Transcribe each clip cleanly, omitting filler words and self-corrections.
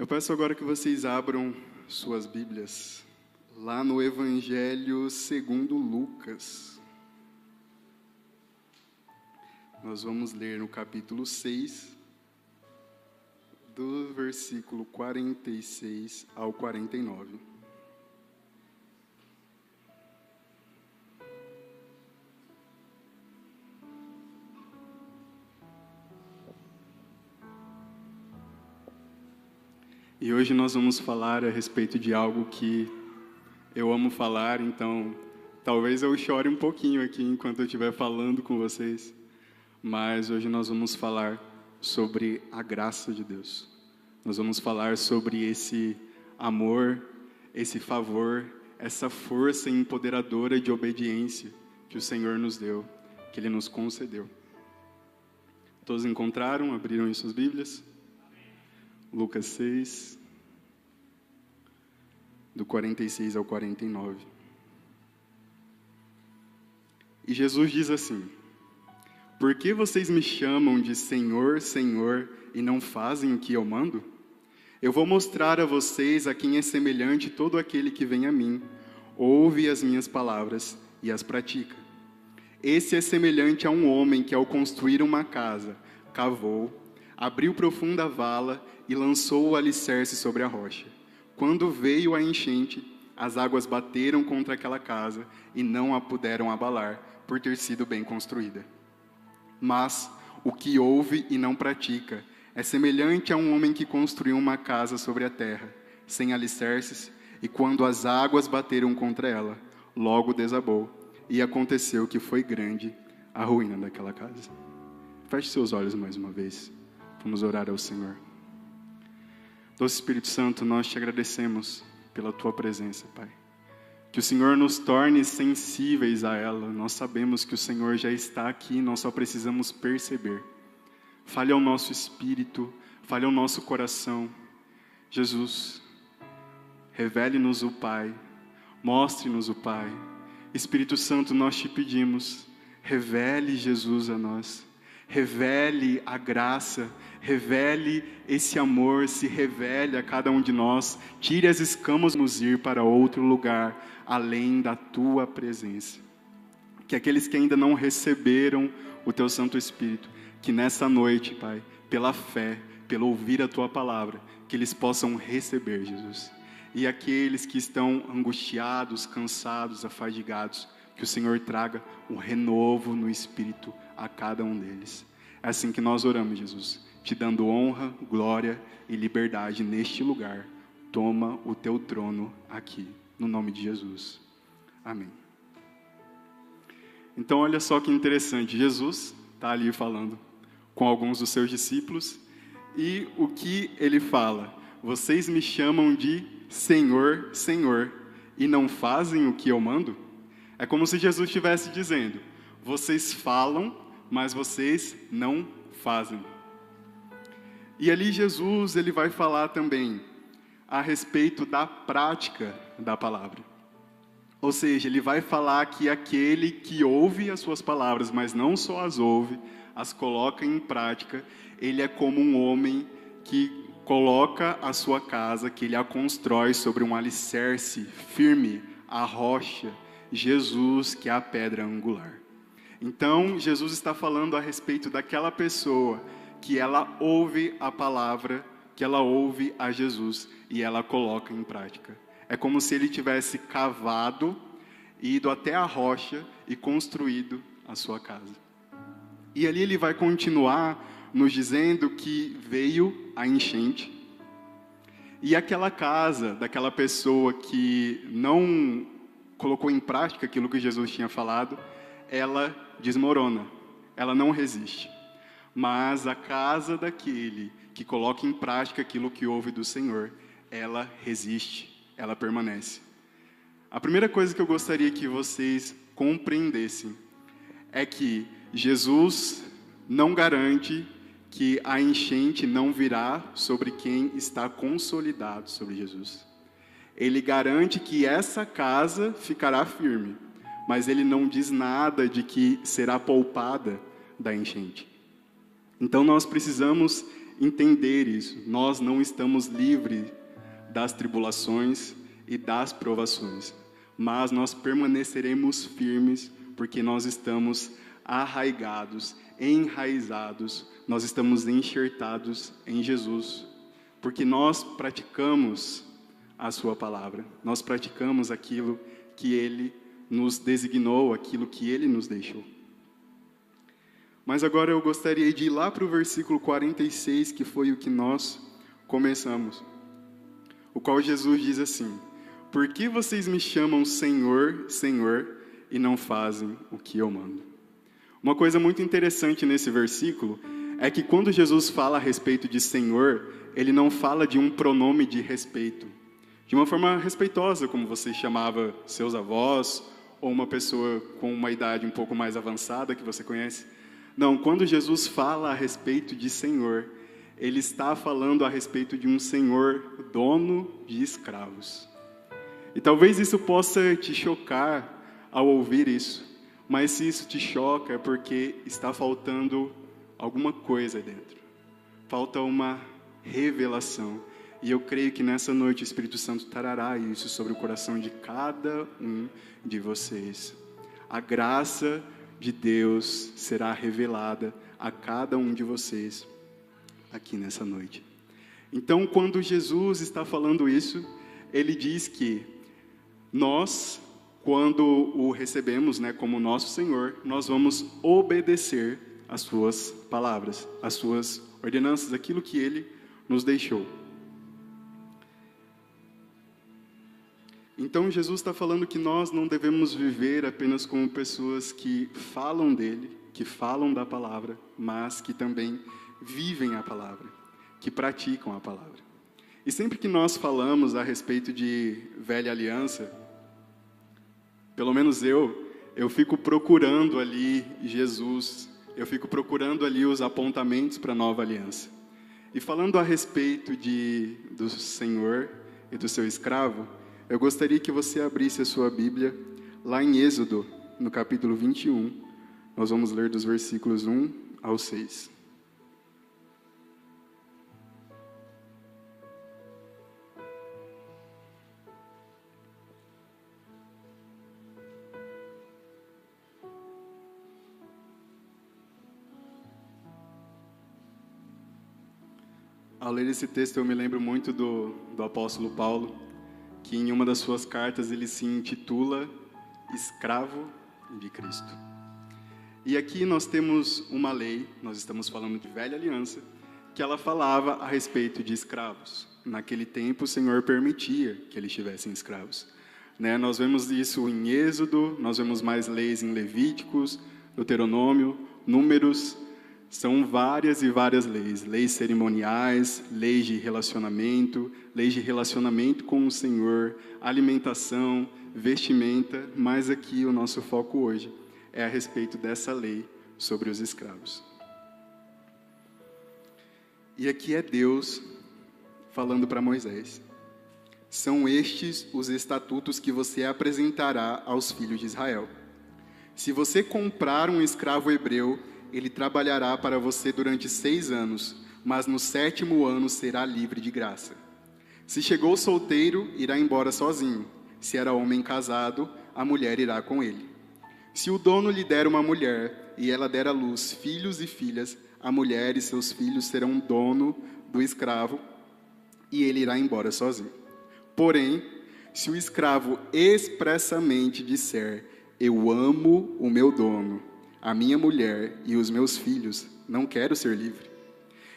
Eu peço agora que vocês abram suas Bíblias lá no Evangelho segundo Lucas. Nós vamos ler no capítulo 6, do versículo 46 ao 49. E hoje nós vamos falar a respeito de algo que eu amo falar, então talvez eu chore um pouquinho aqui enquanto eu estiver falando com vocês. Mas hoje nós vamos falar sobre a graça de Deus. Nós vamos falar sobre esse amor, esse favor, essa força empoderadora de obediência que o Senhor nos deu, que Ele nos concedeu. Todos encontraram? Abriram em suas Bíblias? Lucas 6, do 46 ao 49. E Jesus diz assim: por que vocês me chamam de Senhor, Senhor, e não fazem o que eu mando? Eu vou mostrar a vocês a quem é semelhante todo aquele que vem a mim, ouve as minhas palavras e as pratica. Esse é semelhante a um homem que, ao construir uma casa, cavou, abriu profunda vala e lançou o alicerce sobre a rocha. Quando veio a enchente, as águas bateram contra aquela casa e não a puderam abalar, por ter sido bem construída. Mas o que ouve e não pratica é semelhante a um homem que construiu uma casa sobre a terra, sem alicerces, e quando as águas bateram contra ela, logo desabou, e aconteceu que foi grande a ruína daquela casa. Feche seus olhos mais uma vez. Vamos orar ao Senhor. Doce Espírito Santo, nós te agradecemos pela tua presença, Pai. Que o Senhor nos torne sensíveis a ela. Nós sabemos que o Senhor já está aqui, nós só precisamos perceber. Fale ao nosso espírito, fale ao nosso coração. Jesus, revele-nos o Pai, mostre-nos o Pai. Espírito Santo, nós te pedimos, revele Jesus a nós. Revele a graça, revele esse amor, se revele a cada um de nós. Tire as escamas, nos ir para outro lugar, além da tua presença. Que aqueles que ainda não receberam o teu Santo Espírito, que nessa noite, Pai, pela fé, pelo ouvir a tua palavra, que eles possam receber, Jesus. E aqueles que estão angustiados, cansados, afadigados, que o Senhor traga um renovo no Espírito a cada um deles. É assim que nós oramos, Jesus, te dando honra, glória e liberdade neste lugar. Toma o teu trono aqui, no nome de Jesus. Amém. Então, olha só que interessante. Jesus está ali falando com alguns dos seus discípulos e o que ele fala? Vocês me chamam de Senhor, Senhor, e não fazem o que eu mando? É como se Jesus estivesse dizendo: vocês falam, mas vocês não fazem. E ali Jesus, ele vai falar também a respeito da prática da palavra. Ou seja, ele vai falar que aquele que ouve as suas palavras, mas não só as ouve, as coloca em prática, ele é como um homem que coloca a sua casa, que ele a constrói sobre um alicerce firme, a rocha, Jesus, que é a pedra angular. Então, Jesus está falando a respeito daquela pessoa que ela ouve a palavra, que ela ouve a Jesus e ela coloca em prática. É como se ele tivesse cavado, ido até a rocha e construído a sua casa. E ali ele vai continuar nos dizendo que veio a enchente. E aquela casa daquela pessoa que não colocou em prática aquilo que Jesus tinha falado, ela desmorona, ela não resiste. Mas a casa daquele que coloca em prática aquilo que ouve do Senhor, ela resiste, ela permanece. A primeira coisa que eu gostaria que vocês compreendessem é que Jesus não garante que a enchente não virá sobre quem está consolidado sobre Jesus. Ele garante que essa casa ficará firme, mas ele não diz nada de que será poupada da enchente. Então nós precisamos entender isso. Nós não estamos livres das tribulações e das provações, mas nós permaneceremos firmes porque nós estamos arraigados, enraizados, nós estamos enxertados em Jesus, porque nós praticamos a sua palavra, nós praticamos aquilo que Ele nos designou, aquilo que Ele nos deixou. Mas agora eu gostaria de ir lá para o versículo 46, que foi o que nós começamos, o qual Jesus diz assim: por que vocês me chamam Senhor, Senhor, e não fazem o que eu mando? Uma coisa muito interessante nesse versículo é que quando Jesus fala a respeito de Senhor, Ele não fala de um pronome de respeito, de uma forma respeitosa, como você chamava seus avós, ou uma pessoa com uma idade um pouco mais avançada que você conhece. Não, quando Jesus fala a respeito de Senhor, Ele está falando a respeito de um Senhor dono de escravos. E talvez isso possa te chocar ao ouvir isso, mas se isso te choca é porque está faltando alguma coisa aí dentro. Falta uma revelação. E eu creio que nessa noite o Espírito Santo trará isso sobre o coração de cada um de vocês. A graça de Deus será revelada a cada um de vocês aqui nessa noite. Então, quando Jesus está falando isso, Ele diz que nós, quando o recebemos, como nosso Senhor, nós vamos obedecer às suas palavras, às suas ordenanças, aquilo que Ele nos deixou. Então, Jesus está falando que nós não devemos viver apenas como pessoas que falam dEle, que falam da palavra, mas que também vivem a palavra, que praticam a palavra. E sempre que nós falamos a respeito de velha aliança, pelo menos eu fico procurando ali Jesus, eu fico procurando ali os apontamentos para a nova aliança. E falando a respeito do Senhor e do seu escravo, eu gostaria que você abrisse a sua Bíblia lá em Êxodo, no capítulo 21. Nós vamos ler dos versículos 1 ao 6. Ao ler esse texto, eu me lembro muito do apóstolo Paulo, que em uma das suas cartas ele se intitula Escravo de Cristo. E aqui nós temos uma lei, nós estamos falando de velha aliança, que ela falava a respeito de escravos. Naquele tempo o Senhor permitia que eles tivessem escravos. Nós vemos isso em Êxodo, nós vemos mais leis em Levíticos, Deuteronômio, Números. São várias e várias leis, leis cerimoniais, leis de relacionamento com o Senhor, alimentação, vestimenta, mas aqui o nosso foco hoje é a respeito dessa lei sobre os escravos. E aqui é Deus falando para Moisés: são estes os estatutos que você apresentará aos filhos de Israel. Se você comprar um escravo hebreu, ele trabalhará para você durante 6 anos, mas no 7º ano será livre de graça. Se chegou solteiro, irá embora sozinho. Se era homem casado, a mulher irá com ele. Se o dono lhe der uma mulher, e ela der à luz filhos e filhas, a mulher e seus filhos serão dono do escravo, e ele irá embora sozinho. Porém, se o escravo expressamente disser: eu amo o meu dono, a minha mulher e os meus filhos, não quero ser livre,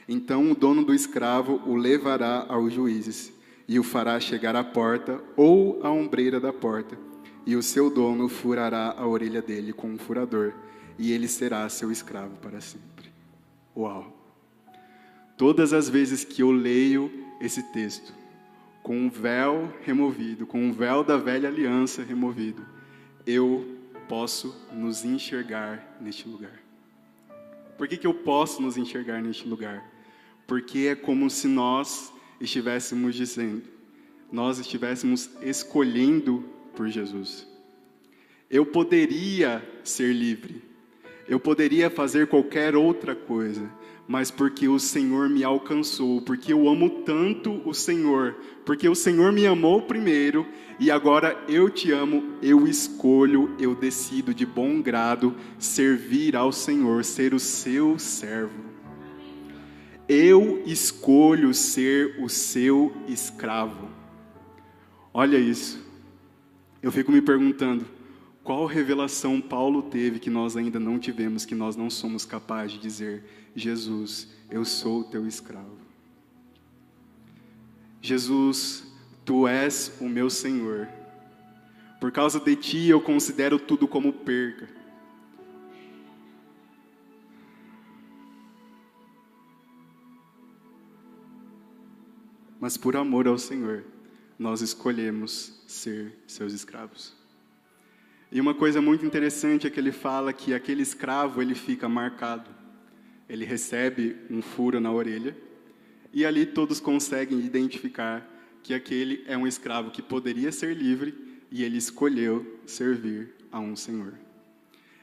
então o dono do escravo o levará aos juízes e o fará chegar à porta ou à ombreira da porta, e o seu dono furará a orelha dele com um furador, e ele será seu escravo para sempre. Uau! Todas as vezes que eu leio esse texto, com um véu removido, com um véu da velha aliança removido, eu posso nos enxergar neste lugar. Por que eu posso nos enxergar neste lugar? Porque é como se nós estivéssemos dizendo, nós estivéssemos escolhendo por Jesus. Eu poderia ser livre, eu poderia fazer qualquer outra coisa, mas porque o Senhor me alcançou, porque eu amo tanto o Senhor, porque o Senhor me amou primeiro e agora eu te amo, eu escolho, eu decido de bom grado servir ao Senhor, ser o seu servo. Eu escolho ser o seu escravo. Olha isso. Eu fico me perguntando, qual revelação Paulo teve que nós ainda não tivemos, que nós não somos capazes de dizer: Jesus, eu sou o teu escravo. Jesus, tu és o meu Senhor. Por causa de ti eu considero tudo como perca. Mas por amor ao Senhor, nós escolhemos ser seus escravos. E uma coisa muito interessante é que ele fala que aquele escravo, ele fica marcado. Ele recebe um furo na orelha, e ali todos conseguem identificar que aquele é um escravo que poderia ser livre, e ele escolheu servir a um Senhor.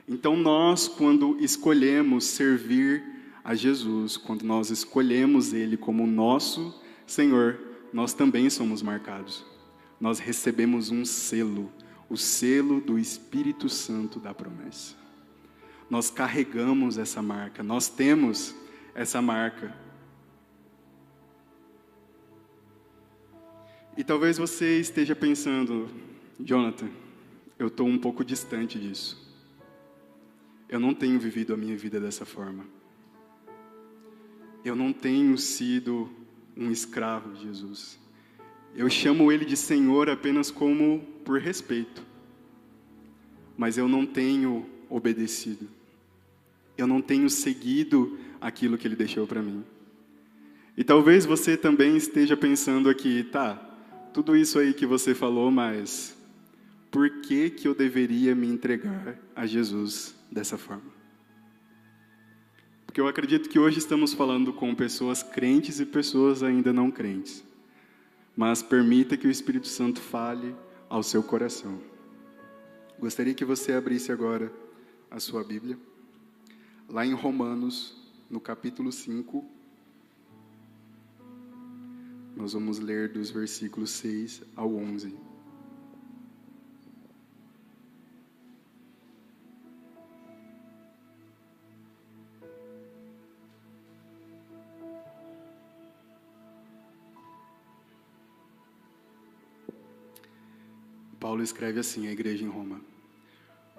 Então nós, quando escolhemos servir a Jesus, quando nós escolhemos Ele como nosso Senhor, nós também somos marcados. Nós recebemos um selo, o selo do Espírito Santo da promessa. Nós carregamos essa marca, nós temos essa marca. E talvez você esteja pensando: Jonathan, eu estou um pouco distante disso. Eu não tenho vivido a minha vida dessa forma. Eu não tenho sido um escravo de Jesus. Eu chamo Ele de Senhor apenas como por respeito. Mas eu não tenho obedecido. Eu não tenho seguido aquilo que Ele deixou para mim. E talvez você também esteja pensando aqui: tá, tudo isso aí que você falou, mas por que eu deveria me entregar a Jesus dessa forma? Porque eu acredito que hoje estamos falando com pessoas crentes e pessoas ainda não crentes. Mas permita que o Espírito Santo fale ao seu coração. Gostaria que você abrisse agora a sua Bíblia, lá em Romanos, no capítulo 5. Nós vamos ler dos versículos 6 ao 11. Paulo escreve assim à igreja em Roma: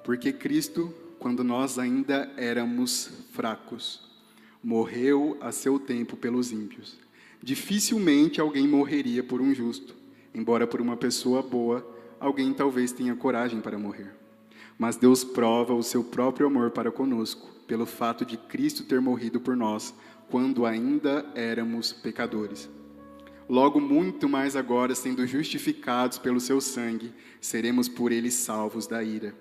porque Cristo, quando nós ainda éramos fracos, morreu a seu tempo pelos ímpios. Dificilmente alguém morreria por um justo, embora por uma pessoa boa, alguém talvez tenha coragem para morrer. Mas Deus prova o seu próprio amor para conosco, pelo fato de Cristo ter morrido por nós, quando ainda éramos pecadores. Logo, muito mais agora, sendo justificados pelo seu sangue, seremos por ele salvos da ira.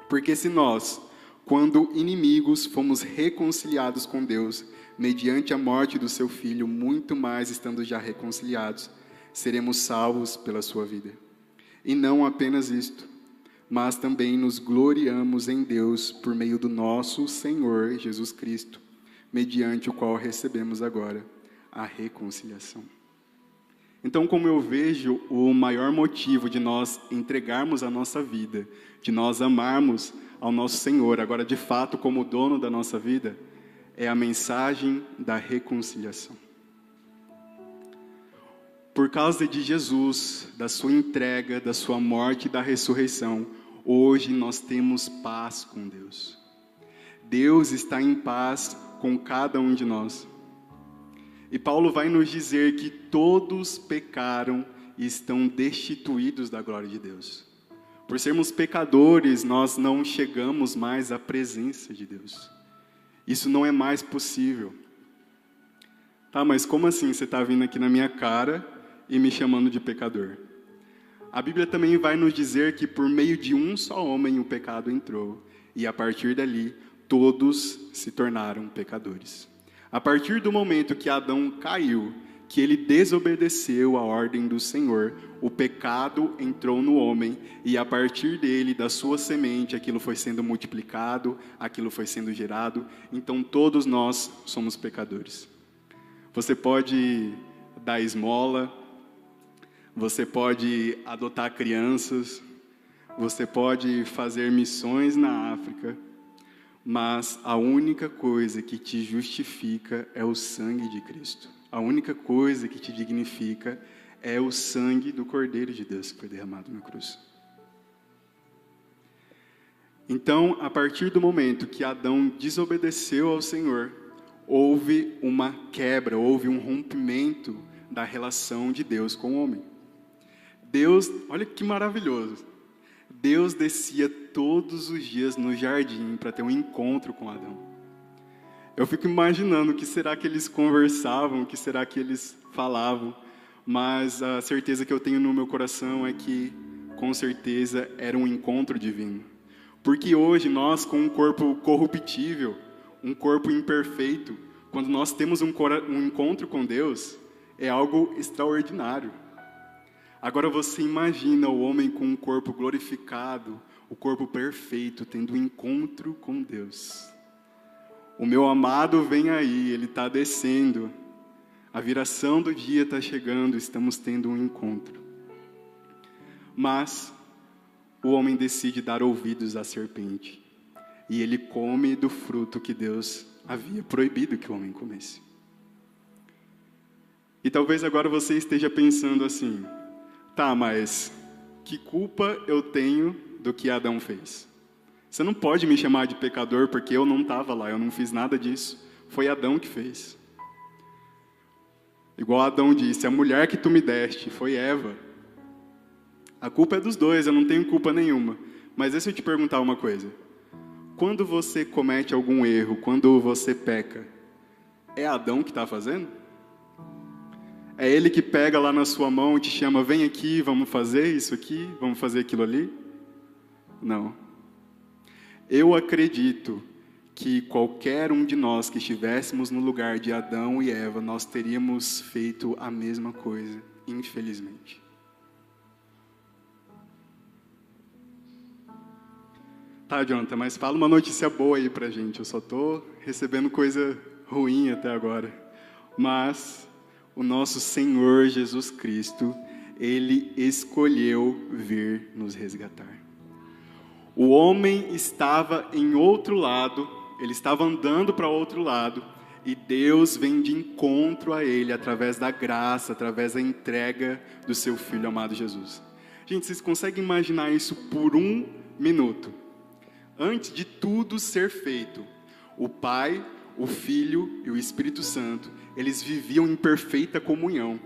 Porque se nós, quando inimigos, fomos reconciliados com Deus, mediante a morte do seu Filho, muito mais estando já reconciliados, seremos salvos pela sua vida. E não apenas isto, mas também nos gloriamos em Deus por meio do nosso Senhor Jesus Cristo, mediante o qual recebemos agora a reconciliação. Então, como eu vejo o maior motivo de nós entregarmos a nossa vida, de nós amarmos ao nosso Senhor, agora de fato como dono da nossa vida, é a mensagem da reconciliação. Por causa de Jesus, da sua entrega, da sua morte e da ressurreição, hoje nós temos paz com Deus. Deus está em paz com cada um de nós. E Paulo vai nos dizer que todos pecaram e estão destituídos da glória de Deus. Por sermos pecadores, nós não chegamos mais à presença de Deus. Isso não é mais possível. Tá, mas como assim você está vindo aqui na minha cara e me chamando de pecador? A Bíblia também vai nos dizer que por meio de um só homem o pecado entrou. E a partir dali, todos se tornaram pecadores. A partir do momento que Adão caiu, que ele desobedeceu a ordem do Senhor, o pecado entrou no homem, e a partir dele, da sua semente, aquilo foi sendo multiplicado, aquilo foi sendo gerado. Então todos nós somos pecadores. Você pode dar esmola, você pode adotar crianças, você pode fazer missões na África, mas a única coisa que te justifica é o sangue de Cristo. A única coisa que te dignifica é o sangue do Cordeiro de Deus que foi derramado na cruz. Então, a partir do momento que Adão desobedeceu ao Senhor, houve uma quebra, houve um rompimento da relação de Deus com o homem. Deus, olha que maravilhoso, Deus descia todos os dias no jardim para ter um encontro com Adão. Eu fico imaginando o que será que eles conversavam, o que será que eles falavam, mas a certeza que eu tenho no meu coração é que, com certeza, era um encontro divino. Porque hoje nós, com um corpo corruptível, um corpo imperfeito, quando nós temos um encontro com Deus, é algo extraordinário. Agora você imagina o homem com um corpo glorificado, o corpo perfeito, tendo um encontro com Deus. O meu amado vem aí, ele está descendo. A viração do dia está chegando, estamos tendo um encontro. Mas o homem decide dar ouvidos à serpente. E ele come do fruto que Deus havia proibido que o homem comesse. E talvez agora você esteja pensando assim, tá, mas que culpa eu tenho do que Adão fez? Você não pode me chamar de pecador porque eu não estava lá, eu não fiz nada disso. Foi Adão que fez. Igual Adão disse, a mulher que tu me deste foi Eva. A culpa é dos dois, eu não tenho culpa nenhuma. Mas deixa eu te perguntar uma coisa. Quando você comete algum erro, quando você peca, é Adão que está fazendo? É ele que pega lá na sua mão e te chama, vem aqui, vamos fazer isso aqui, vamos fazer aquilo ali? Não. Eu acredito que qualquer um de nós que estivéssemos no lugar de Adão e Eva, nós teríamos feito a mesma coisa, infelizmente. Tá, Jonathan, mas fala uma notícia boa aí pra gente. Eu só estou recebendo coisa ruim até agora. Mas o nosso Senhor Jesus Cristo, Ele escolheu vir nos resgatar. O homem estava em outro lado, ele estava andando para outro lado, e Deus vem de encontro a ele, através da graça, através da entrega do seu Filho amado Jesus. Gente, vocês conseguem imaginar isso por um minuto? Antes de tudo ser feito, o Pai, o Filho e o Espírito Santo, eles viviam em perfeita comunhão.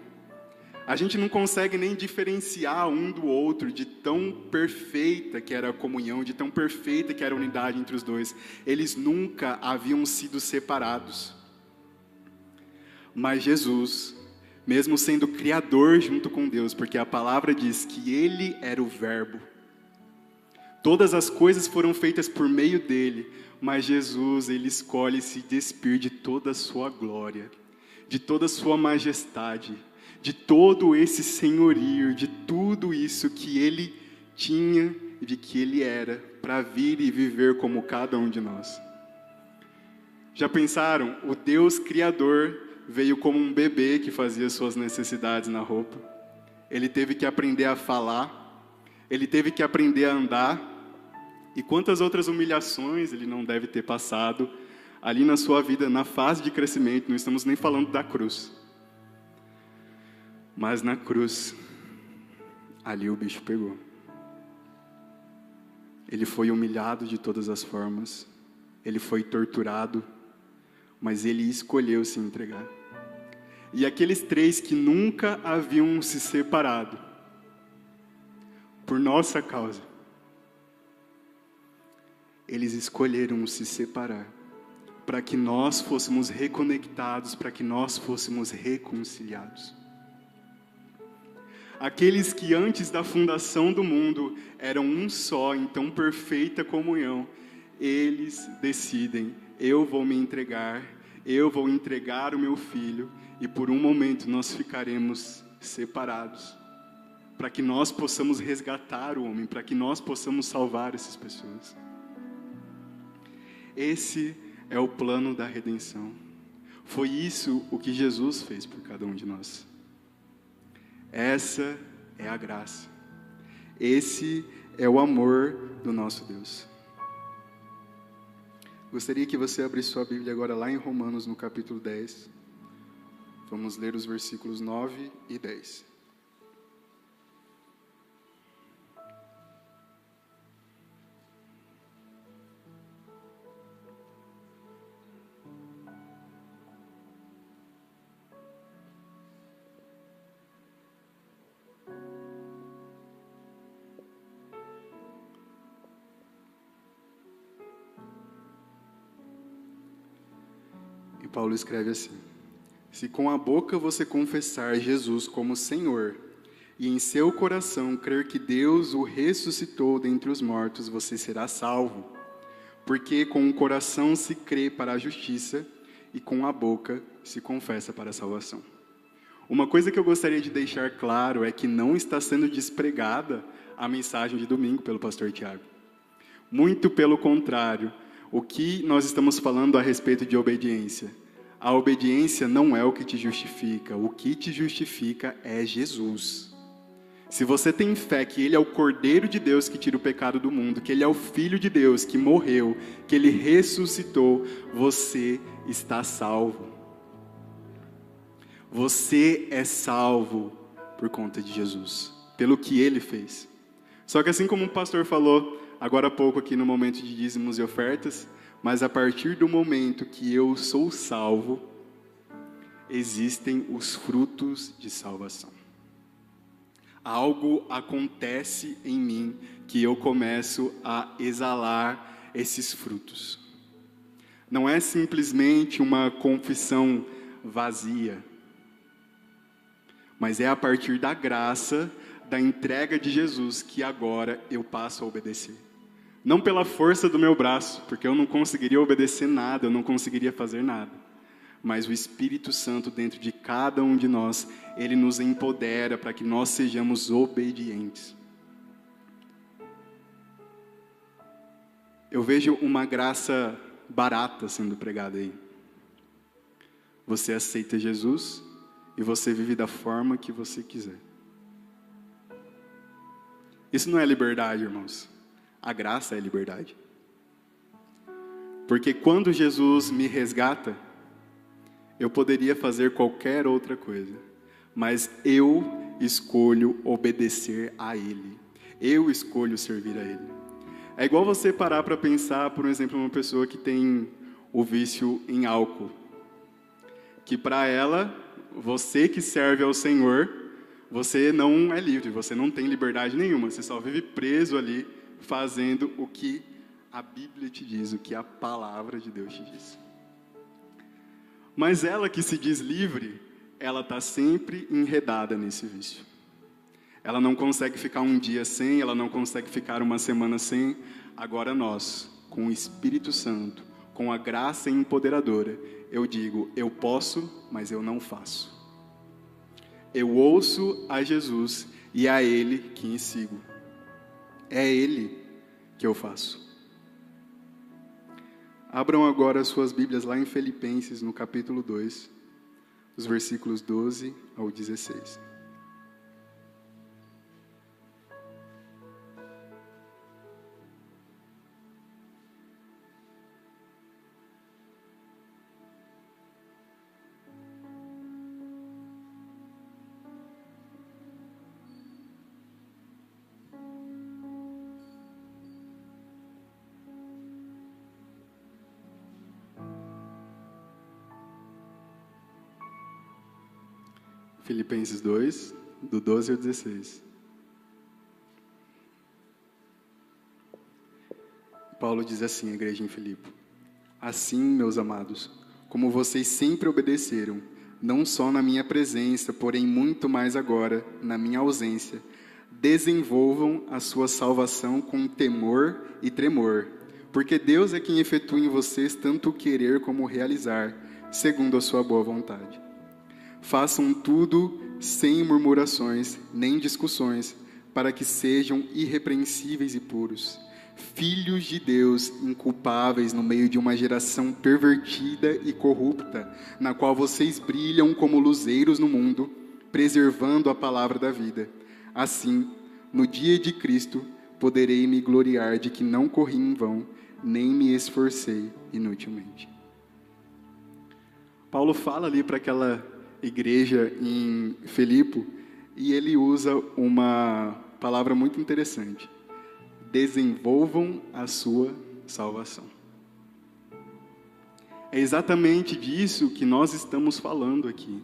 A gente não consegue nem diferenciar um do outro de tão perfeita que era a comunhão, de tão perfeita que era a unidade entre os dois. Eles nunca haviam sido separados. Mas Jesus, mesmo sendo criador junto com Deus, porque a palavra diz que Ele era o Verbo, todas as coisas foram feitas por meio dEle, mas Jesus, Ele escolhe se despir de toda a sua glória, de toda a sua majestade, de todo esse senhorio, de tudo isso que Ele tinha e de que Ele era, para vir e viver como cada um de nós. Já pensaram? O Deus Criador veio como um bebê que fazia suas necessidades na roupa. Ele teve que aprender a falar, ele teve que aprender a andar, e quantas outras humilhações ele não deve ter passado ali na sua vida, na fase de crescimento. Não estamos nem falando da cruz. Mas na cruz, ali o bicho pegou. Ele foi humilhado de todas as formas, ele foi torturado, mas ele escolheu se entregar. E aqueles 3 que nunca haviam se separado, por nossa causa, eles escolheram se separar, para que nós fôssemos reconectados, para que nós fôssemos reconciliados. Aqueles que antes da fundação do mundo eram um só, em tão perfeita comunhão, eles decidem, eu vou me entregar, eu vou entregar o meu filho, e por um momento nós ficaremos separados, para que nós possamos resgatar o homem, para que nós possamos salvar essas pessoas. Esse é o plano da redenção. Foi isso o que Jesus fez por cada um de nós. Essa é a graça. Esse é o amor do nosso Deus. Gostaria que você abrisse sua Bíblia agora lá em Romanos, no capítulo 10. Vamos ler os versículos 9 e 10. E Paulo escreve assim: se com a boca você confessar Jesus como Senhor, e em seu coração crer que Deus o ressuscitou dentre os mortos, você será salvo. Porque com o coração se crê para a justiça, e com a boca se confessa para a salvação. Uma coisa que eu gostaria de deixar claro é que não está sendo despregada a mensagem de domingo pelo pastor Tiago. Muito pelo contrário, o que nós estamos falando a respeito de obediência? A obediência não é o que te justifica. O que te justifica é Jesus. Se você tem fé que Ele é o Cordeiro de Deus que tira o pecado do mundo, que Ele é o Filho de Deus que morreu, que Ele ressuscitou, você está salvo. Você é salvo por conta de Jesus, pelo que Ele fez. Só que assim como o pastor falou agora há pouco aqui no momento de dízimos e ofertas, mas a partir do momento que eu sou salvo, existem os frutos de salvação. Algo acontece em mim que eu começo a exalar esses frutos. Não é simplesmente uma confissão vazia, mas é a partir da graça, da entrega de Jesus, que agora eu passo a obedecer. Não pela força do meu braço, porque eu não conseguiria obedecer nada, eu não conseguiria fazer nada. Mas o Espírito Santo dentro de cada um de nós, Ele nos empodera para que nós sejamos obedientes. Eu vejo uma graça barata sendo pregada aí. Você aceita Jesus e você vive da forma que você quiser. Isso não é liberdade, irmãos. A graça é liberdade. Porque quando Jesus me resgata, eu poderia fazer qualquer outra coisa, mas eu escolho obedecer a Ele. Eu escolho servir a Ele. É igual você parar para pensar, por exemplo, uma pessoa que tem o vício em álcool. Que para ela, você que serve ao Senhor, você não é livre, você não tem liberdade nenhuma. Você só vive preso ali, fazendo o que a Bíblia te diz, o que a palavra de Deus te diz. Mas ela que se diz livre, ela está sempre enredada nesse vício. Ela não consegue ficar um dia sem, ela não consegue ficar uma semana sem. Agora nós, com o Espírito Santo, com a graça empoderadora, eu digo, eu posso, mas eu não faço. Eu ouço a Jesus e é a Ele que sigo. É Ele que eu faço. Abram agora as suas Bíblias lá em Filipenses, no capítulo 2, os versículos 12 ao 16. Filipenses 2, do 12 ao 16. Paulo diz assim à igreja em Filipe: assim, meus amados, como vocês sempre obedeceram, não só na minha presença, porém muito mais agora, na minha ausência, desenvolvam a sua salvação com temor e tremor, porque Deus é quem efetua em vocês tanto o querer como o realizar, segundo a sua boa vontade. Façam tudo sem murmurações nem discussões, para que sejam irrepreensíveis e puros, filhos de Deus, inculpáveis no meio de uma geração pervertida e corrupta, na qual vocês brilham como luzeiros no mundo, preservando a palavra da vida. Assim, no dia de Cristo, poderei me gloriar de que não corri em vão, nem me esforcei inutilmente. Paulo fala ali para aquela igreja em Filipe, e ele usa uma palavra muito interessante: desenvolvam a sua salvação. É exatamente disso que nós estamos falando aqui.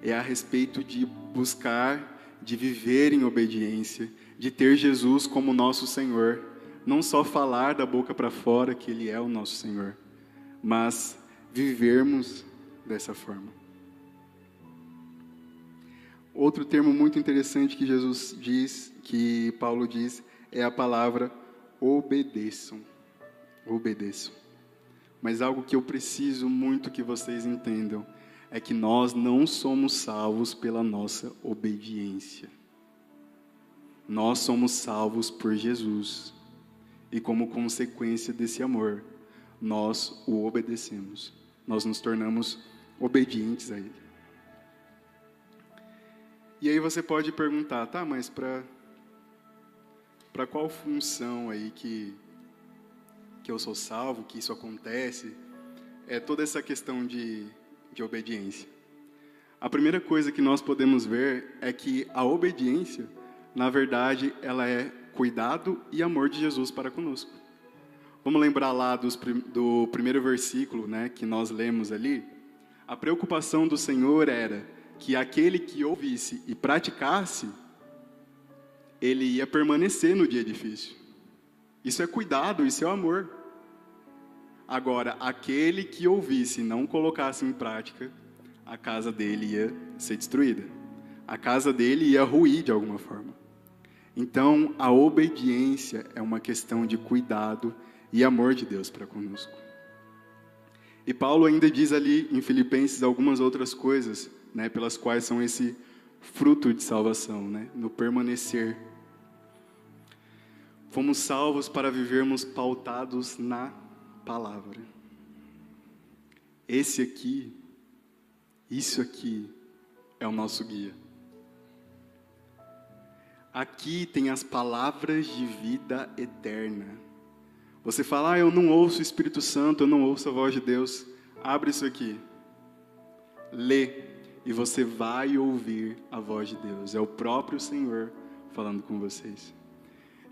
É a respeito de buscar, de viver em obediência, de ter Jesus como nosso Senhor. Não só falar da boca para fora que Ele é o nosso Senhor, mas vivermos dessa forma. Outro termo muito interessante que Jesus diz, que Paulo diz, é a palavra obedeçam. Obedeçam. Mas algo que eu preciso muito que vocês entendam é que nós não somos salvos pela nossa obediência. Nós somos salvos por Jesus. E como consequência desse amor, nós o obedecemos. Nós nos tornamos obedientes a Ele. E aí você pode perguntar, tá, mas para qual função aí que eu sou salvo, que isso acontece? É toda essa questão de obediência. A primeira coisa que nós podemos ver é que a obediência, na verdade, ela é cuidado e amor de Jesus para conosco. Vamos lembrar lá do primeiro versículo, né, que nós lemos ali? A preocupação do Senhor era que aquele que ouvisse e praticasse, ele ia permanecer no dia difícil. Isso é cuidado, isso é amor. Agora, aquele que ouvisse e não colocasse em prática, a casa dele ia ser destruída. A casa dele ia ruir de alguma forma. Então, a obediência é uma questão de cuidado e amor de Deus para conosco. E Paulo ainda diz ali em Filipenses algumas outras coisas, né, pelas quais são esse fruto de salvação, né, no permanecer. Fomos salvos para vivermos pautados na palavra. Isso aqui é o nosso guia. Aqui tem as palavras de vida eterna. Você fala, eu não ouço o Espírito Santo, eu não ouço a voz de Deus. Abre isso aqui. Lê. E você vai ouvir a voz de Deus. É o próprio Senhor falando com vocês.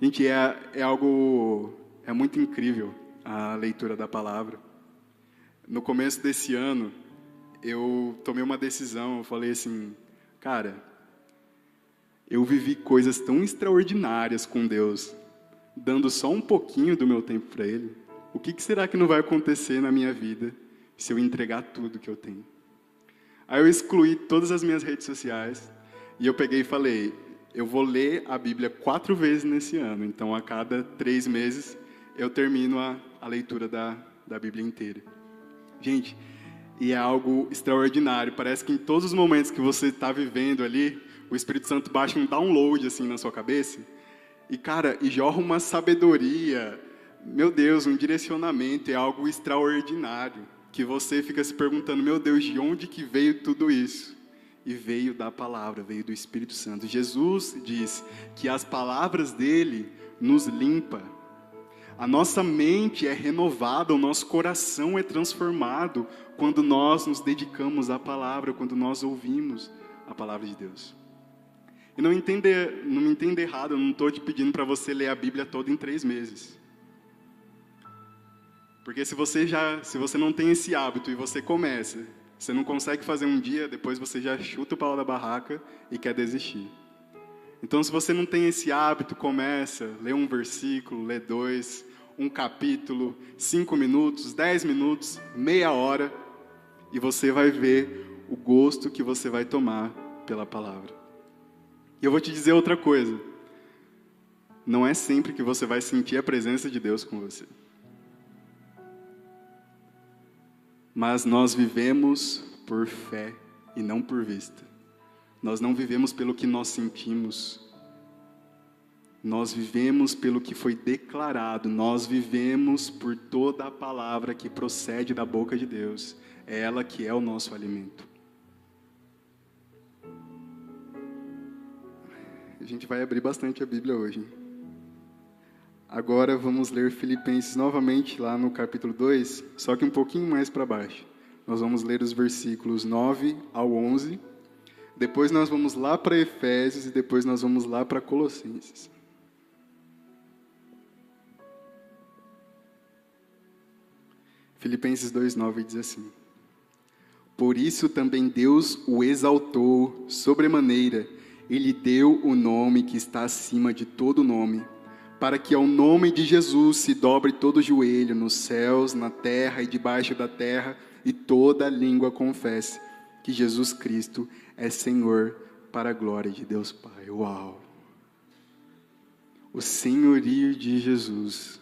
Gente, é muito incrível a leitura da palavra. No começo desse ano, eu tomei uma decisão. Eu falei assim, cara, eu vivi coisas tão extraordinárias com Deus, dando só um pouquinho do meu tempo para Ele. O que será que não vai acontecer na minha vida se eu entregar tudo que eu tenho? Aí eu excluí todas as minhas redes sociais e eu peguei e falei, eu vou ler a Bíblia 4 vezes nesse ano. Então, a cada 3 meses, eu termino a leitura da Bíblia inteira. Gente, e é algo extraordinário. Parece que em todos os momentos que você está vivendo ali, o Espírito Santo baixa um download assim na sua cabeça. E, cara, jorra uma sabedoria. Meu Deus, um direcionamento. É algo extraordinário. Que você fica se perguntando, meu Deus, de onde que veio tudo isso? E veio da palavra, veio do Espírito Santo. Jesus diz que as palavras dele nos limpa. A nossa mente é renovada, o nosso coração é transformado quando nós nos dedicamos à palavra, quando nós ouvimos a palavra de Deus. E não me entenda errado, eu não estou te pedindo para você ler a Bíblia toda em 3 meses. Porque se você não tem esse hábito e você começa, você não consegue fazer um dia, depois você já chuta o pau da barraca e quer desistir. Então, se você não tem esse hábito, começa, lê um versículo, lê 2, um capítulo, 5 minutos, 10 minutos, meia hora, e você vai ver o gosto que você vai tomar pela palavra. E eu vou te dizer outra coisa. Não é sempre que você vai sentir a presença de Deus com você. Mas nós vivemos por fé e não por vista. Nós não vivemos pelo que nós sentimos. Nós vivemos pelo que foi declarado. Nós vivemos por toda a palavra que procede da boca de Deus. É ela que é o nosso alimento. A gente vai abrir bastante a Bíblia hoje. Agora vamos ler Filipenses novamente lá no capítulo 2, só que um pouquinho mais para baixo. Nós vamos ler os versículos 9 ao 11. Depois nós vamos lá para Efésios e depois nós vamos lá para Colossenses. Filipenses 2:9 diz assim: Por isso também Deus o exaltou sobremaneira e lhe deu o nome que está acima de todo nome, para que ao nome de Jesus se dobre todo joelho nos céus, na terra e debaixo da terra, e toda língua confesse que Jesus Cristo é Senhor, para a glória de Deus Pai. Uau! O senhorio de Jesus.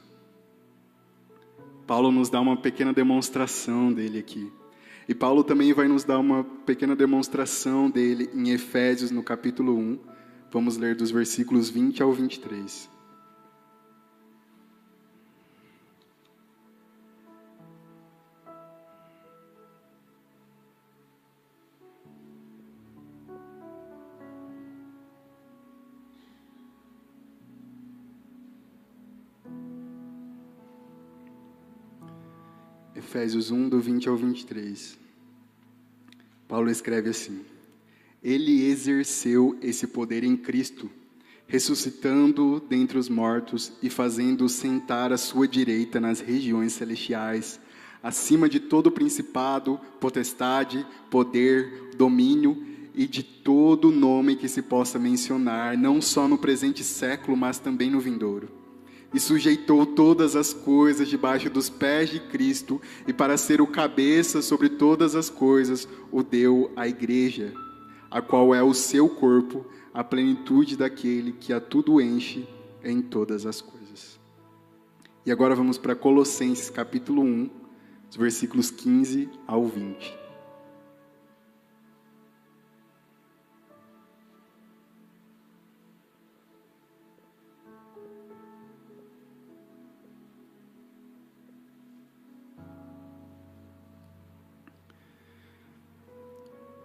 Paulo nos dá uma pequena demonstração dele aqui. E Paulo também vai nos dar uma pequena demonstração dele em Efésios, no capítulo 1. Vamos ler dos versículos 20 ao 23. Efésios 1, do 20 ao 23. Paulo escreve assim: Ele exerceu esse poder em Cristo, ressuscitando dentre os mortos e fazendo-o sentar à sua direita nas regiões celestiais, acima de todo principado, potestade, poder, domínio e de todo nome que se possa mencionar, não só no presente século, mas também no vindouro. E sujeitou todas as coisas debaixo dos pés de Cristo, e para ser o cabeça sobre todas as coisas, o deu à igreja, a qual é o seu corpo, a plenitude daquele que a tudo enche em todas as coisas. E agora vamos para Colossenses capítulo 1, os versículos 15 ao 20.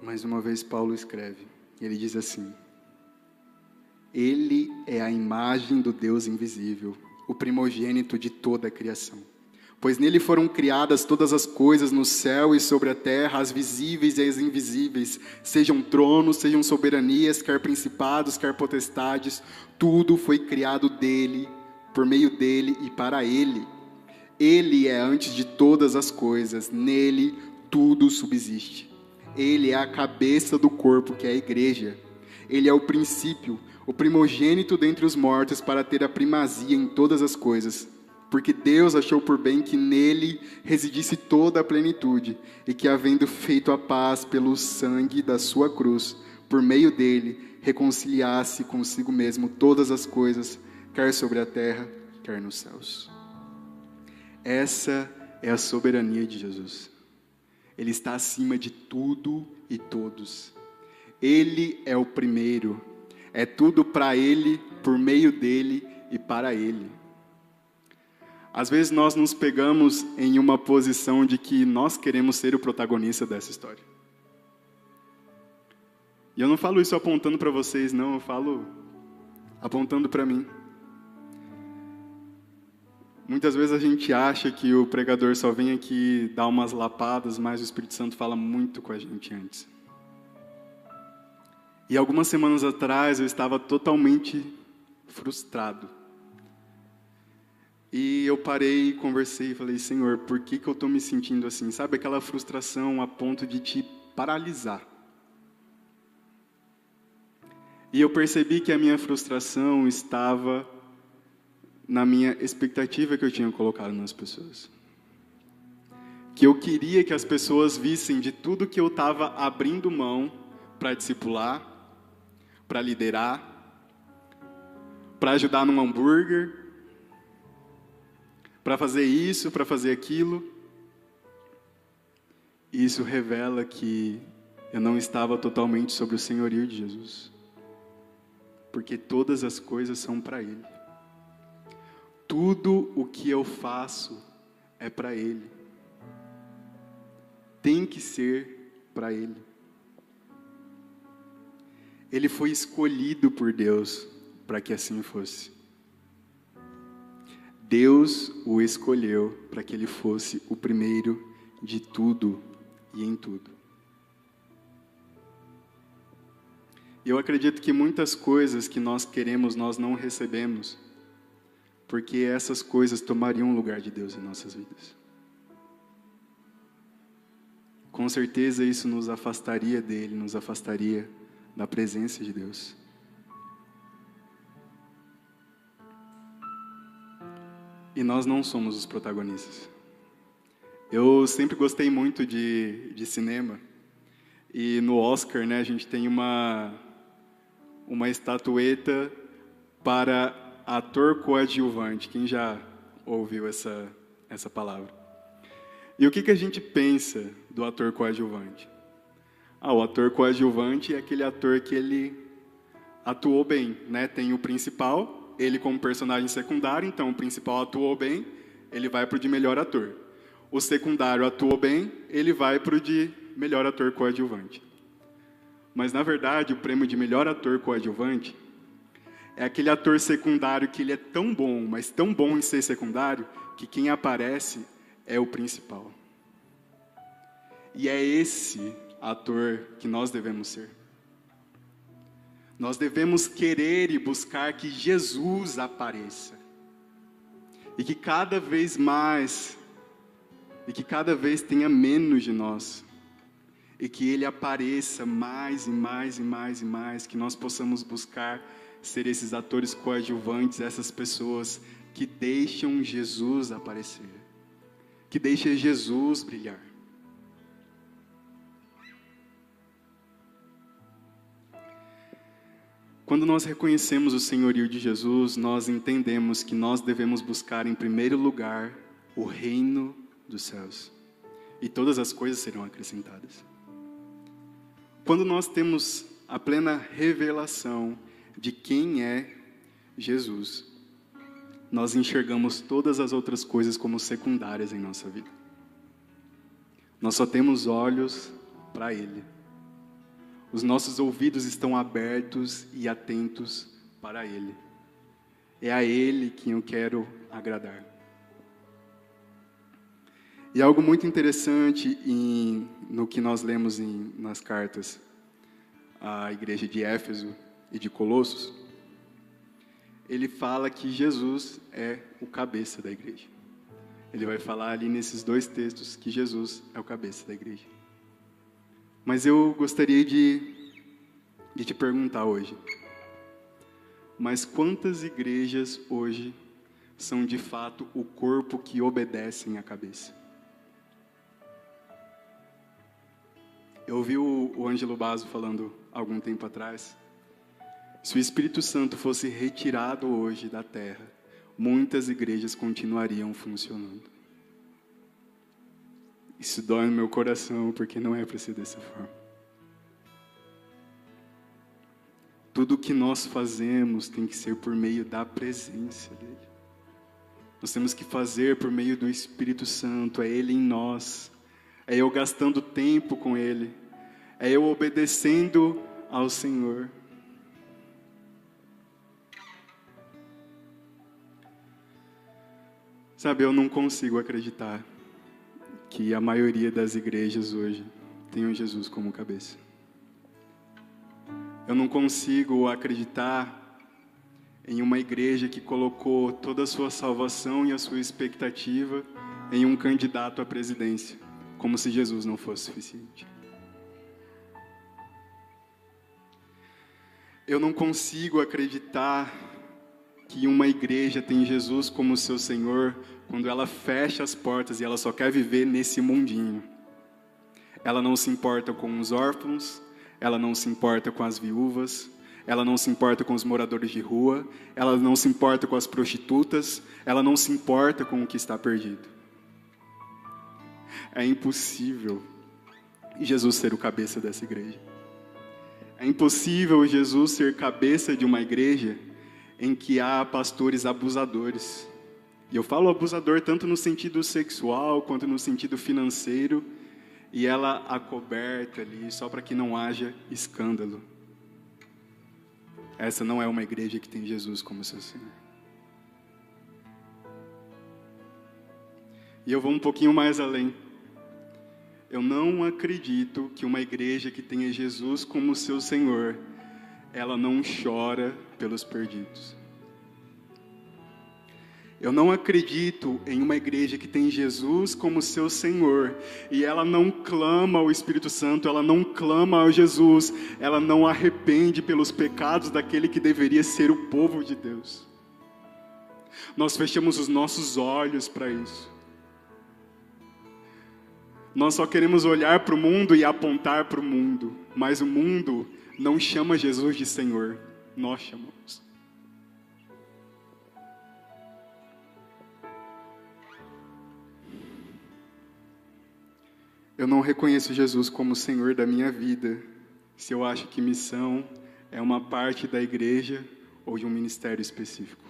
Mais uma vez Paulo escreve, ele diz assim: Ele é a imagem do Deus invisível, o primogênito de toda a criação. Pois nele foram criadas todas as coisas no céu e sobre a terra, as visíveis e as invisíveis, sejam tronos, sejam soberanias, quer principados, quer potestades, tudo foi criado dele, por meio dele e para ele. Ele é antes de todas as coisas, nele tudo subsiste. Ele é a cabeça do corpo, que é a igreja. Ele é o princípio, o primogênito dentre os mortos, para ter a primazia em todas as coisas. Porque Deus achou por bem que nele residisse toda a plenitude, e que, havendo feito a paz pelo sangue da sua cruz, por meio dele, reconciliasse consigo mesmo todas as coisas, quer sobre a terra, quer nos céus. Essa é a soberania de Jesus. Ele está acima de tudo e todos. Ele é o primeiro. É tudo para Ele, por meio dEle e para Ele. Às vezes nós nos pegamos em uma posição de que nós queremos ser o protagonista dessa história. E eu não falo isso apontando para vocês, não. Eu falo apontando para mim. Muitas vezes a gente acha que o pregador só vem aqui dar umas lapadas, mas o Espírito Santo fala muito com a gente antes. E algumas semanas atrás eu estava totalmente frustrado. E eu parei, conversei e falei: Senhor, por que eu estou me sentindo assim? Sabe aquela frustração a ponto de te paralisar? E eu percebi que a minha frustração estava na minha expectativa que eu tinha colocado nas pessoas. Que eu queria que as pessoas vissem de tudo que eu estava abrindo mão para discipular, para liderar, para ajudar num hambúrguer, para fazer isso, para fazer aquilo. E isso revela que eu não estava totalmente sobre o senhorio de Jesus. Porque todas as coisas são para Ele. Tudo o que eu faço é para Ele. Tem que ser para Ele. Ele foi escolhido por Deus para que assim fosse. Deus o escolheu para que ele fosse o primeiro de tudo e em tudo. Eu acredito que muitas coisas que nós queremos, nós não recebemos, porque essas coisas tomariam o lugar de Deus em nossas vidas. Com certeza isso nos afastaria dele, nos afastaria da presença de Deus. E nós não somos os protagonistas. Eu sempre gostei muito de cinema. E no Oscar, né, a gente tem uma estatueta para ator coadjuvante. Quem já ouviu essa palavra? E o que a gente pensa do ator coadjuvante? O ator coadjuvante é aquele ator que ele atuou bem, né? Tem o principal, ele como personagem secundário, então o principal atuou bem, ele vai para o de melhor ator. O secundário atuou bem, ele vai para o de melhor ator coadjuvante. Mas, na verdade, o prêmio de melhor ator coadjuvante é aquele ator secundário que ele é tão bom, mas tão bom em ser secundário, que quem aparece é o principal. E é esse ator que nós devemos ser. Nós devemos querer e buscar que Jesus apareça. E que cada vez mais, e que cada vez tenha menos de nós. E que Ele apareça mais e mais e mais e mais. Que nós possamos buscar ser esses atores coadjuvantes, essas pessoas que deixam Jesus aparecer. Que deixam Jesus brilhar. Quando nós reconhecemos o senhorio de Jesus, nós entendemos que nós devemos buscar em primeiro lugar o reino dos céus. E todas as coisas serão acrescentadas. Quando nós temos a plena revelação de quem é Jesus, nós enxergamos todas as outras coisas como secundárias em nossa vida. Nós só temos olhos para Ele. Os nossos ouvidos estão abertos e atentos para Ele. É a Ele que eu quero agradar. E algo muito interessante no que nós lemos nas cartas à igreja de Éfeso e de Colossos, ele fala que Jesus é o cabeça da igreja. Ele vai falar ali nesses dois textos que Jesus é o cabeça da igreja. Mas eu gostaria de te perguntar hoje, mas quantas igrejas hoje são de fato o corpo que obedecem à cabeça? Eu ouvi o Ângelo Basso falando algum tempo atrás, se o Espírito Santo fosse retirado hoje da terra, muitas igrejas continuariam funcionando. Isso dói no meu coração, porque não é para ser dessa forma. Tudo o que nós fazemos tem que ser por meio da presença dEle. Nós temos que fazer por meio do Espírito Santo, é Ele em nós. É eu gastando tempo com Ele. É eu obedecendo ao Senhor. Sabe, eu não consigo acreditar que a maioria das igrejas hoje tenham Jesus como cabeça. Eu não consigo acreditar em uma igreja que colocou toda a sua salvação e a sua expectativa em um candidato à presidência, como se Jesus não fosse suficiente. Eu não consigo acreditar que uma igreja tem Jesus como seu Senhor quando ela fecha as portas e ela só quer viver nesse mundinho. Ela não se importa com os órfãos, ela não se importa com as viúvas, ela não se importa com os moradores de rua, ela não se importa com as prostitutas, ela não se importa com o que está perdido. É impossível e Jesus ser o cabeça dessa igreja. É impossível Jesus ser cabeça de uma igreja em que há pastores abusadores. E eu falo abusador tanto no sentido sexual quanto no sentido financeiro, e ela acoberta ali só para que não haja escândalo. Essa não é uma igreja que tem Jesus como seu Senhor. E eu vou um pouquinho mais além. Eu não acredito que uma igreja que tenha Jesus como seu Senhor, ela não chora pelos perdidos. Eu não acredito em uma igreja que tem Jesus como seu Senhor e ela não clama ao Espírito Santo, ela não clama ao Jesus, ela não arrepende pelos pecados daquele que deveria ser o povo de Deus. Nós fechamos os nossos olhos para isso. Nós só queremos olhar para o mundo e apontar para o mundo, mas o mundo não chama Jesus de Senhor, nós chamamos. Eu não reconheço Jesus como Senhor da minha vida, se eu acho que missão é uma parte da igreja ou de um ministério específico.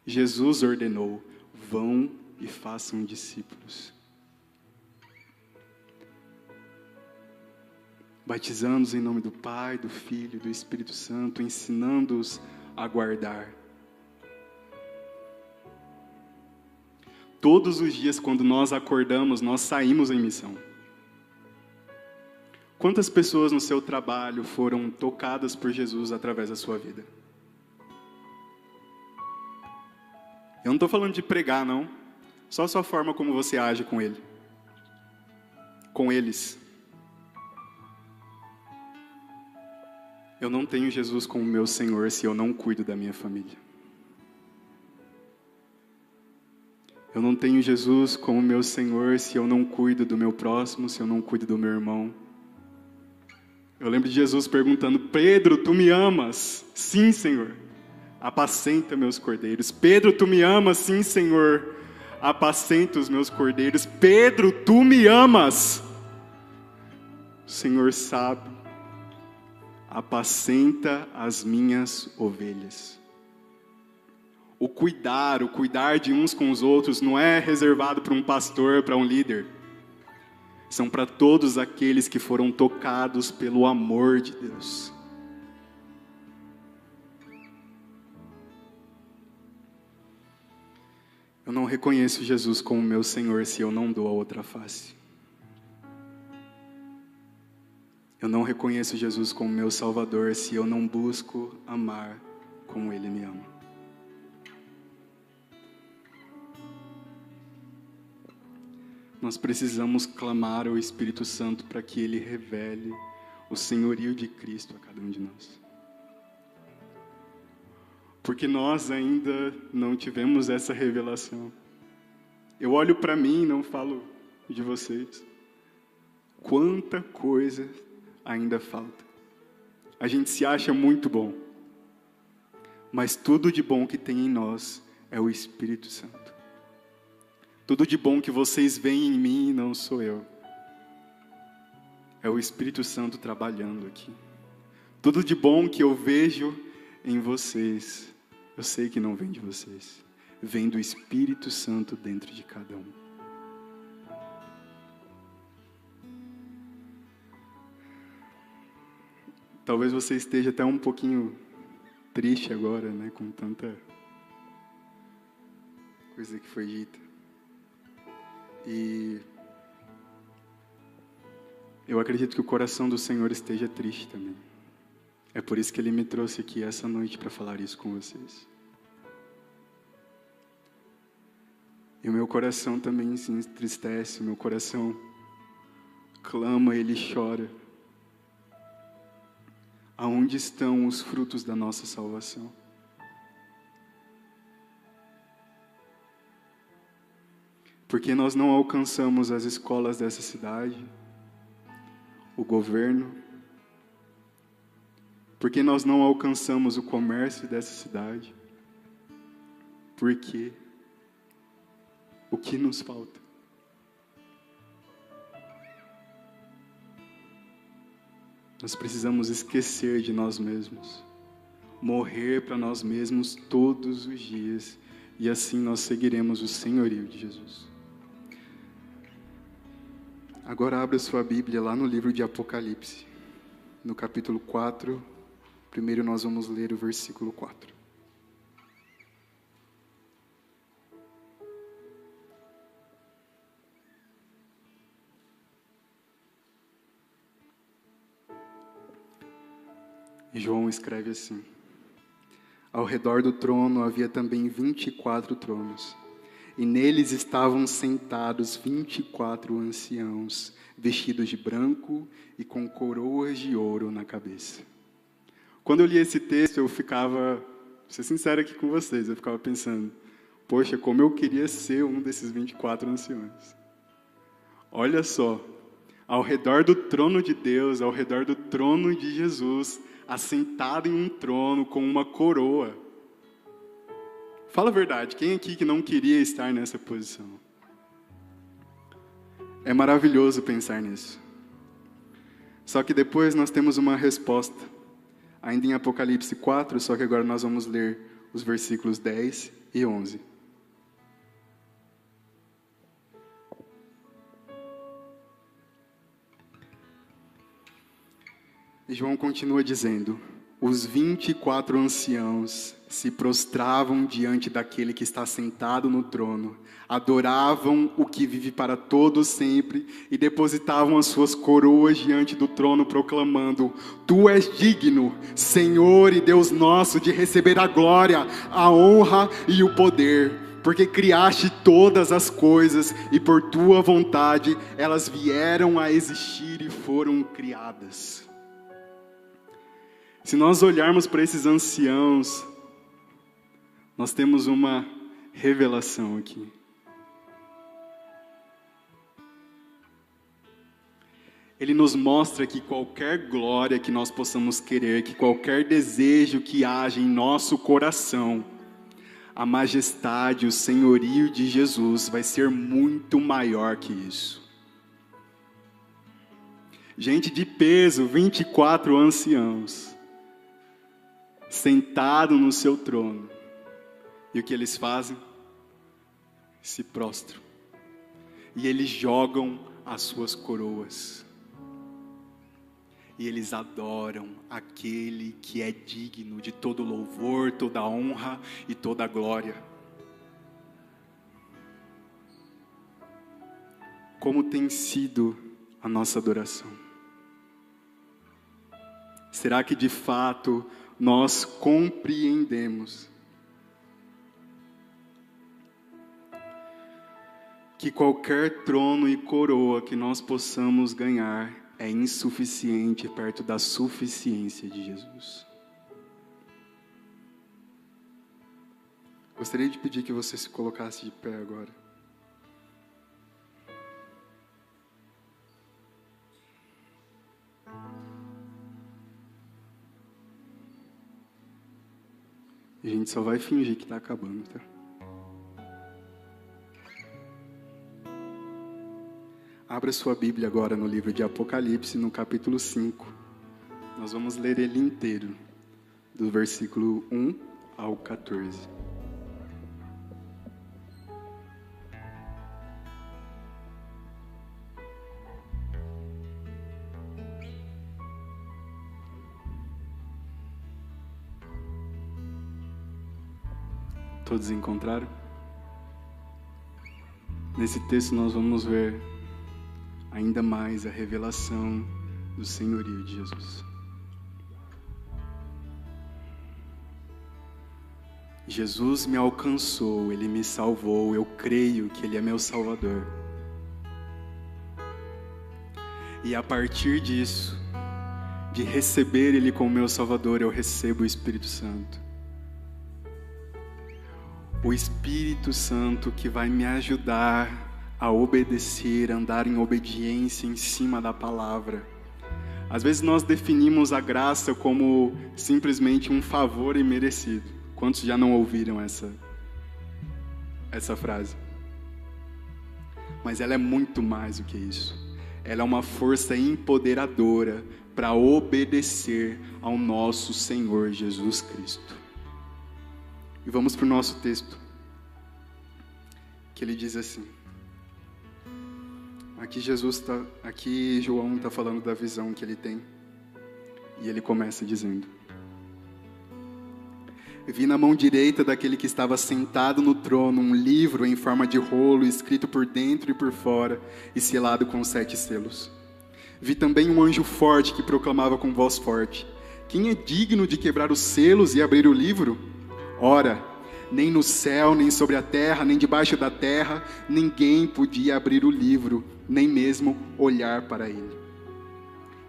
Jesus ordenou, vão e façam discípulos. Batizando-os em nome do Pai, do Filho e do Espírito Santo, ensinando-os a guardar. Todos os dias, quando nós acordamos, nós saímos em missão. Quantas pessoas no seu trabalho foram tocadas por Jesus através da sua vida? Eu não estou falando de pregar, não. Só a sua forma como você age com ele. Com eles. Eu não tenho Jesus como meu Senhor se eu não cuido da minha família. Eu não tenho Jesus como meu Senhor se eu não cuido do meu próximo, se eu não cuido do meu irmão. Eu lembro de Jesus perguntando, Pedro, tu me amas? Sim, Senhor. Apacenta meus cordeiros. Pedro, tu me amas? Sim, Senhor. Apacenta os meus cordeiros. Pedro, tu me amas? O Senhor sabe. Apacenta as minhas ovelhas. O cuidar de uns com os outros não é reservado para um pastor, para um líder. São para todos aqueles que foram tocados pelo amor de Deus. Eu não reconheço Jesus como meu Senhor se eu não dou a outra face. Eu não reconheço Jesus como meu Salvador se eu não busco amar como Ele me ama. Nós precisamos clamar ao Espírito Santo para que Ele revele o senhorio de Cristo a cada um de nós. Porque nós ainda não tivemos essa revelação. Eu olho para mim e não falo de vocês. Quanta coisa ainda falta. A gente se acha muito bom. Mas tudo de bom que tem em nós é o Espírito Santo. Tudo de bom que vocês veem em mim não sou eu. É o Espírito Santo trabalhando aqui. Tudo de bom que eu vejo em vocês, eu sei que não vem de vocês. Vem do Espírito Santo dentro de cada um. Talvez você esteja até um pouquinho triste agora, né? Com tanta coisa que foi dita. E eu acredito que o coração do Senhor esteja triste também. É por isso que Ele me trouxe aqui essa noite para falar isso com vocês. E o meu coração também se entristece, o meu coração clama, ele chora. Aonde estão os frutos da nossa salvação? Porque nós não alcançamos as escolas dessa cidade, o governo, porque nós não alcançamos o comércio dessa cidade, porque o que nos falta? Nós precisamos esquecer de nós mesmos, morrer para nós mesmos todos os dias, e assim nós seguiremos o senhorio de Jesus. Agora abra sua Bíblia lá no livro de Apocalipse, no capítulo 4, primeiro nós vamos ler o versículo 4. João escreve assim: ao redor do trono havia também 24 tronos, e neles estavam sentados 24 anciãos, vestidos de branco e com coroas de ouro na cabeça. Quando eu li esse texto, eu ficava, vou ser sincero aqui com vocês, eu ficava pensando, poxa, como eu queria ser um desses 24 anciãos. Olha só, ao redor do trono de Deus, ao redor do trono de Jesus, assentado em um trono com uma coroa. Fala a verdade, quem aqui que não queria estar nessa posição? É maravilhoso pensar nisso. Só que depois nós temos uma resposta, ainda em Apocalipse 4, só que agora nós vamos ler os versículos 10 e 11. E João continua dizendo: os 24 anciãos se prostravam diante daquele que está sentado no trono, adoravam o que vive para todo sempre e depositavam as suas coroas diante do trono, proclamando: Tu és digno, Senhor e Deus nosso, de receber a glória, a honra e o poder, porque criaste todas as coisas e por tua vontade elas vieram a existir e foram criadas. Se nós olharmos para esses anciãos, nós temos uma revelação aqui. Ele nos mostra que qualquer glória que nós possamos querer, que qualquer desejo que haja em nosso coração, a majestade, o senhorio de Jesus vai ser muito maior que isso. Gente de peso, 24 anciãos, sentado no seu trono. E o que eles fazem? Se prostram. E eles jogam as suas coroas. E eles adoram aquele que é digno de todo louvor, toda honra e toda glória. Como tem sido a nossa adoração? Será que de fato nós compreendemos que qualquer trono e coroa que nós possamos ganhar é insuficiente perto da suficiência de Jesus? Gostaria de pedir que você se colocasse de pé agora. A gente só vai fingir que está acabando, tá? Abra sua Bíblia agora no livro de Apocalipse, no capítulo 5. Nós vamos ler ele inteiro, do versículo 1 ao 14. Todos encontraram? Nesse texto nós vamos ver ainda mais a revelação do senhorio de Jesus. Jesus me alcançou, Ele me salvou, eu creio que Ele é meu Salvador. E a partir disso, de receber Ele como meu Salvador, eu recebo o Espírito Santo. O Espírito Santo que vai me ajudar a obedecer, a andar em obediência em cima da palavra. Às vezes nós definimos a graça como simplesmente um favor imerecido. Quantos já não ouviram essa frase? Mas ela é muito mais do que isso. Ela é uma força empoderadora para obedecer ao nosso Senhor Jesus Cristo. E vamos para o nosso texto, que ele diz assim. Aqui João está falando da visão que ele tem. E ele começa dizendo: vi na mão direita daquele que estava sentado no trono um livro em forma de rolo, escrito por dentro e por fora, e selado com 7 selos. Vi também um anjo forte que proclamava com voz forte: quem é digno de quebrar os selos e abrir o livro? Ora, nem no céu, nem sobre a terra, nem debaixo da terra, ninguém podia abrir o livro, nem mesmo olhar para ele.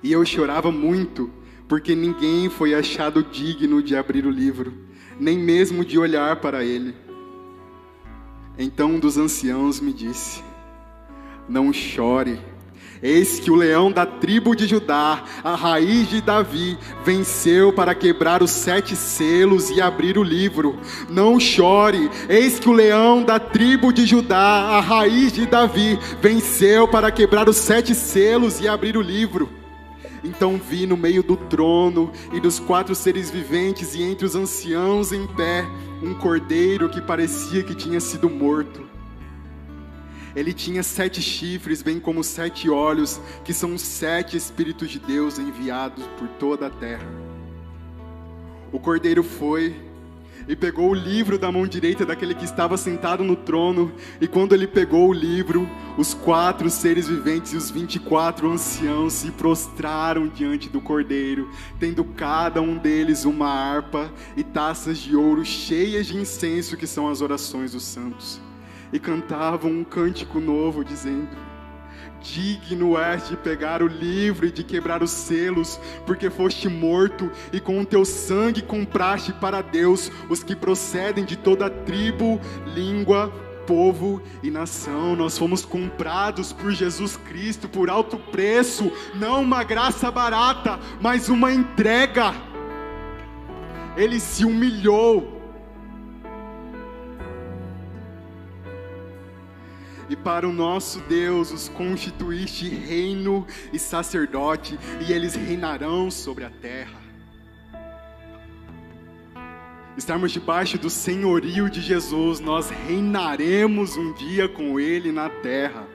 E eu chorava muito, porque ninguém foi achado digno de abrir o livro, nem mesmo de olhar para ele. Então um dos anciãos me disse: não chore. Eis que o leão da tribo de Judá, a raiz de Davi, venceu para quebrar os 7 selos e abrir o livro. Não chore, eis que o leão da tribo de Judá, a raiz de Davi, venceu para quebrar os 7 selos e abrir o livro. Então vi no meio do trono e dos 4 seres viventes e entre os anciãos em pé, um cordeiro que parecia que tinha sido morto. Ele tinha 7 chifres, bem como 7 olhos, que são os 7 Espíritos de Deus enviados por toda a terra. O cordeiro foi e pegou o livro da mão direita daquele que estava sentado no trono, e quando ele pegou o livro, os 4 seres viventes e os 24 anciãos se prostraram diante do cordeiro, tendo cada um deles uma harpa e taças de ouro cheias de incenso, que são as orações dos santos. E cantavam um cântico novo, dizendo: digno és de pegar o livro e de quebrar os selos, porque foste morto e com o teu sangue compraste para Deus os que procedem de toda tribo, língua, povo e nação. Nós fomos comprados por Jesus Cristo por alto preço, não uma graça barata, mas uma entrega. Ele se humilhou. E para o nosso Deus os constituíste reino e sacerdote, e eles reinarão sobre a terra. Estarmos debaixo do senhorio de Jesus, nós reinaremos um dia com Ele na terra.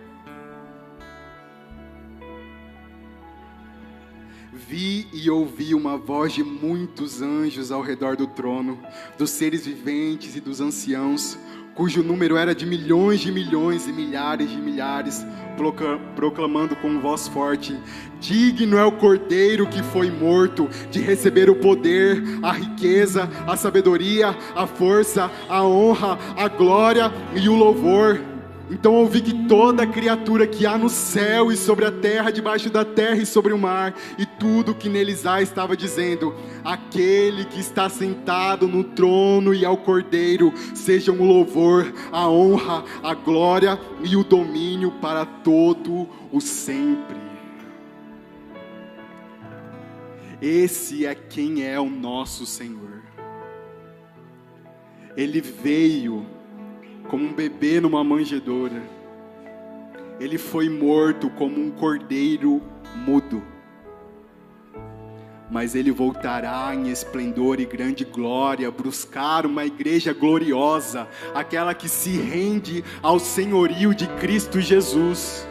Vi e ouvi uma voz de muitos anjos ao redor do trono, dos seres viventes e dos anciãos, cujo número era de milhões e milhares de milhares, proclamando com voz forte: digno é o cordeiro que foi morto de receber o poder, a riqueza, a sabedoria, a força, a honra, a glória e o louvor. Então ouvi que toda criatura que há no céu e sobre a terra, debaixo da terra e sobre o mar, e tudo que neles há, estava dizendo: aquele que está sentado no trono e ao cordeiro, sejam o louvor, a honra, a glória e o domínio para todo o sempre. Esse é quem é o nosso Senhor. Ele veio como um bebê numa manjedoura. Ele foi morto como um cordeiro mudo. Mas ele voltará em esplendor e grande glória, buscar uma igreja gloriosa, aquela que se rende ao senhorio de Cristo Jesus.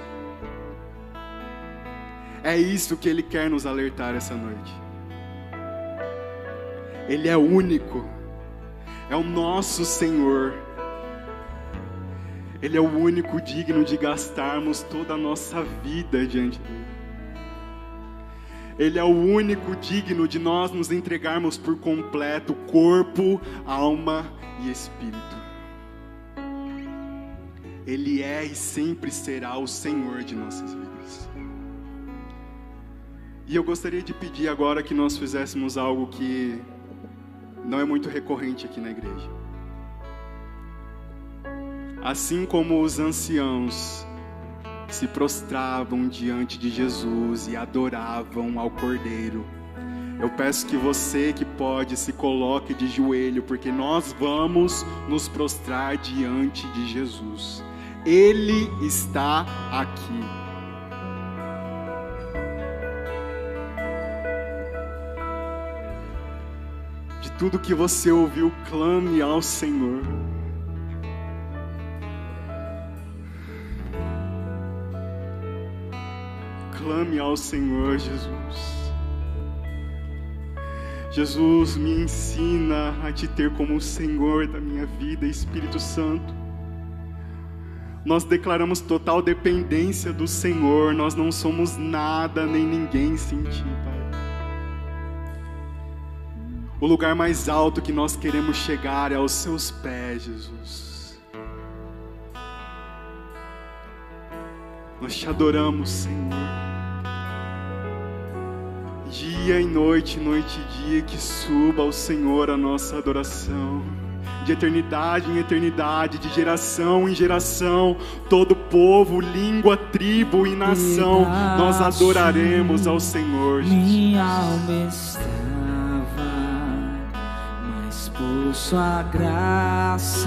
É isso que ele quer nos alertar essa noite. Ele é único, é o nosso Senhor. Ele é o único digno de gastarmos toda a nossa vida diante dele. Ele é o único digno de nós nos entregarmos por completo, corpo, alma e espírito. Ele é e sempre será o Senhor de nossas vidas. E eu gostaria de pedir agora que nós fizéssemos algo que não é muito recorrente aqui na igreja. Assim como os anciãos se prostravam diante de Jesus e adoravam ao Cordeiro, eu peço que você que pode se coloque de joelho, porque nós vamos nos prostrar diante de Jesus. Ele está aqui. Tudo que você ouviu, clame ao Senhor. Clame ao Senhor, Jesus. Jesus, me ensina a te ter como o Senhor da minha vida, Espírito Santo. Nós declaramos total dependência do Senhor. Nós não somos nada nem ninguém sem Ti, Pai. O lugar mais alto que nós queremos chegar é aos Seus pés, Jesus. Nós Te adoramos, Senhor. Dia e noite, noite e dia, que suba ao Senhor a nossa adoração. De eternidade em eternidade, de geração em geração, todo povo, língua, tribo e nação, nós adoraremos ao Senhor, Jesus. Minha alma estava, mas por sua graça